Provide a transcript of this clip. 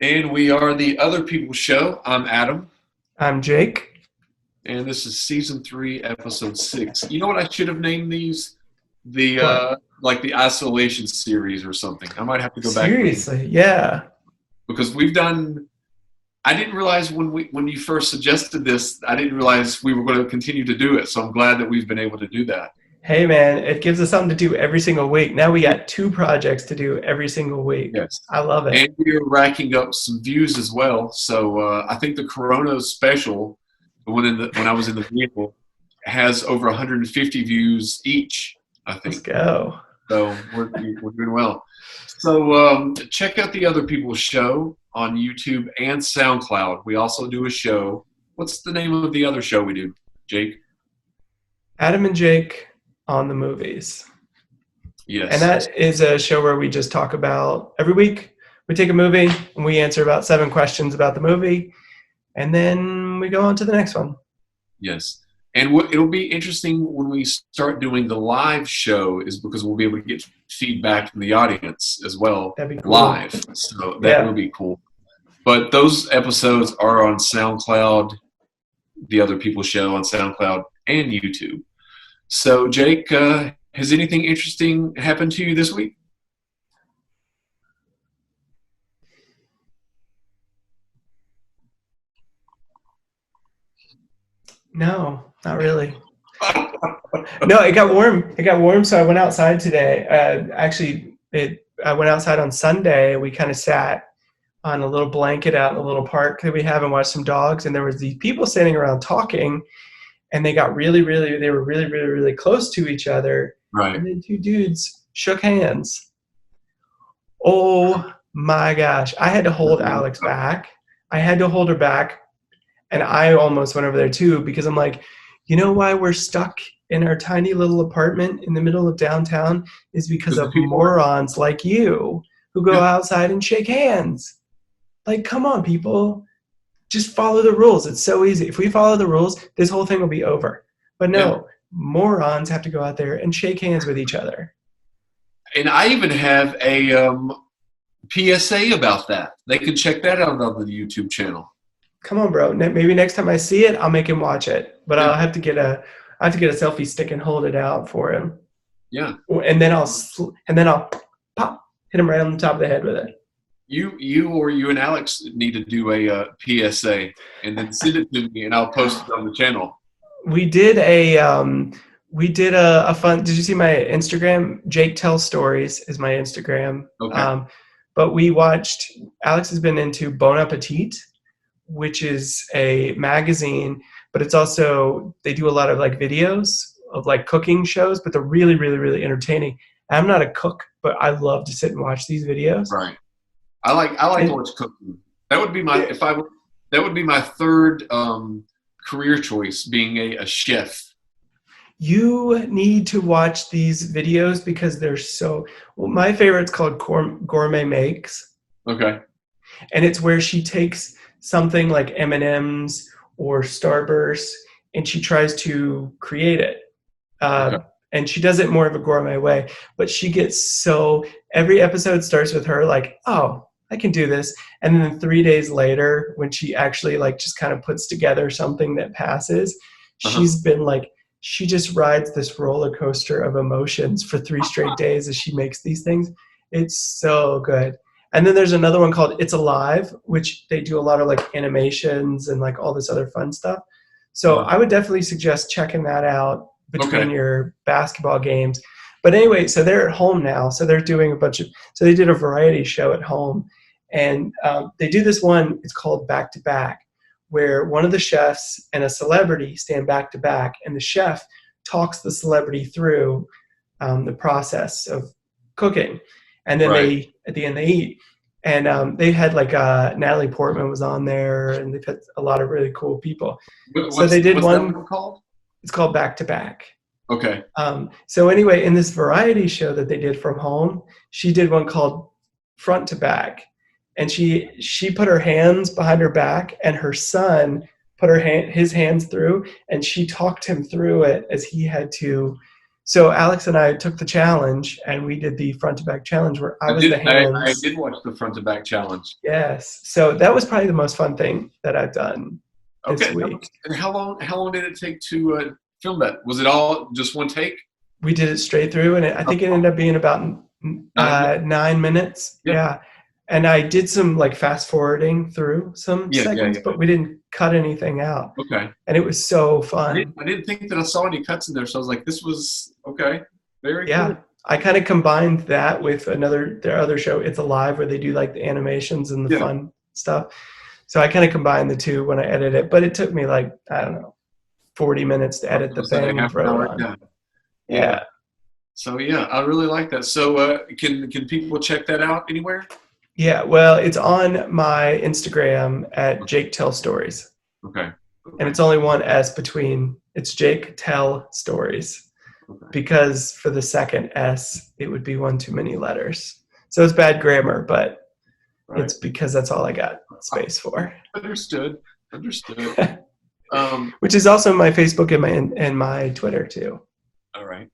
And we are the Other People Show. I'm Adam, I'm Jake. and this is season 3, episode 6. You know what I should have named these? The What? like the isolation series or something. I might have to go back Seriously? Yeah. because we've done. I didn't realize when you first suggested this, I didn't realize we were going to continue to do it. So I'm glad that we've been able to do that. Hey, man, it gives us something to do every single week. Now we got 2 projects to do every single week. Yes, I love it. and we're racking up some views as well. So I think the Corona special, the one when I was in the vehicle, has over 150 views each. I Let's think. go. So we're doing well. So check out the Other People's Show on YouTube and SoundCloud. We also do a show. What's the name of the other show we do, Jake? Adam and Jake on the movies. Yes. And that is a show where we just talk about every week. We take a movie and we answer about 7 questions about the movie. And then we go on to the next one. Yes. And it'll be interesting when we start doing the live show is because we'll be able to get feedback from the audience as well. That'd be cool. Live. So that will be cool. But those episodes are on SoundCloud, the Other People's Show on SoundCloud and YouTube. So, Jake, has anything interesting happened to you this week? No, not really. No, it got warm. It got warm, so I went outside today. I went outside on Sunday. We kind of sat on a little blanket out in a little park that we have and watched some dogs. And there was these people standing around talking, and they got really, really close to each other. Right. And then 2 dudes shook hands. Oh my gosh! I had to hold Alex back. I had to hold her back. And I almost went over there too because I'm like, you know why we're stuck in our tiny little apartment in the middle of downtown is because of morons like you who go outside and shake hands. Like, come on, people. Just follow the rules. It's so easy. If we follow the rules, this whole thing will be over. But no, morons have to go out there and shake hands with each other. And I even have a PSA about that. They can check that out on the YouTube channel. Come on, bro. Maybe next time I see it, I'll make him watch it. But I'll have to get a selfie stick and hold it out for him. Yeah. And then I'll pop, hit him right on the top of the head with it. You and Alex need to do a PSA and then send it to me, and I'll post it on the channel. We did a fun. Did you see my Instagram? Jake Tells Stories is my Instagram. Okay. But we watched. Alex has been into Bon Appetit, which is a magazine, but it's also, they do a lot of like videos of like cooking shows, but they're really, really entertaining. I'm not a cook, but I love to sit and watch these videos. Right. I like to watch cooking. That would be that would be my third career choice, being a chef. You need to watch these videos because they're my favorite's called Gourmet Makes. Okay. And it's where she takes something like M&M's or Starburst, and she tries to create it. And she does it more of a gourmet way, but she gets every episode starts with her like, oh, I can do this. And then 3 days later, when she actually like just kind of puts together something that passes, she's been like, she just rides this roller coaster of emotions for 3 straight days as she makes these things. It's so good. And then there's another one called It's Alive, which they do a lot of like animations and like all this other fun stuff. So I would definitely suggest checking that out between your basketball games. But anyway, so they're at home now. So they're doing so they did a variety show at home. And they do this one, it's called Back to Back, where one of the chefs and a celebrity stand back to back. And the chef talks the celebrity through the process of cooking. And then at the end they eat. And they had like Natalie Portman was on there, and they've had a lot of really cool people. So they did one. What's that called? It's called Back to Back. Okay. So anyway, in this variety show that they did from home, she did one called Front to Back, and she put her hands behind her back, and her son put his hands through, and she talked him through it as he had to So Alex and I took the challenge, and we did the front to back challenge where I was the hands. I did watch the front to back challenge. Yes. So that was probably the most fun thing that I've done this week. And how long did it take to film that? Was it all just one take? We did it straight through, and I think it ended up being about 9 minutes. Yeah. And I did some like fast forwarding through some segments, but we didn't cut anything out. Okay. And it was so fun. I didn't think that I saw any cuts in there, so I was like, this was okay. Very cool. I kind of combined that with their other show, It's Alive, where they do like the animations and the fun stuff. So I kind of combined the two when I edited it, but it took me like, I don't know, 40 minutes to edit the thing and throw it on. Yeah. So yeah, I really like that. So can people check that out anywhere? Yeah, well, it's on my Instagram at Jake Tell Stories. Okay. And it's only one S between, it's Jake Tell Stories. Okay. Because for the second S, it would be one too many letters. So it's bad grammar, but it's because that's all I got space for. Understood. Which is also my Facebook and my Twitter too. All right.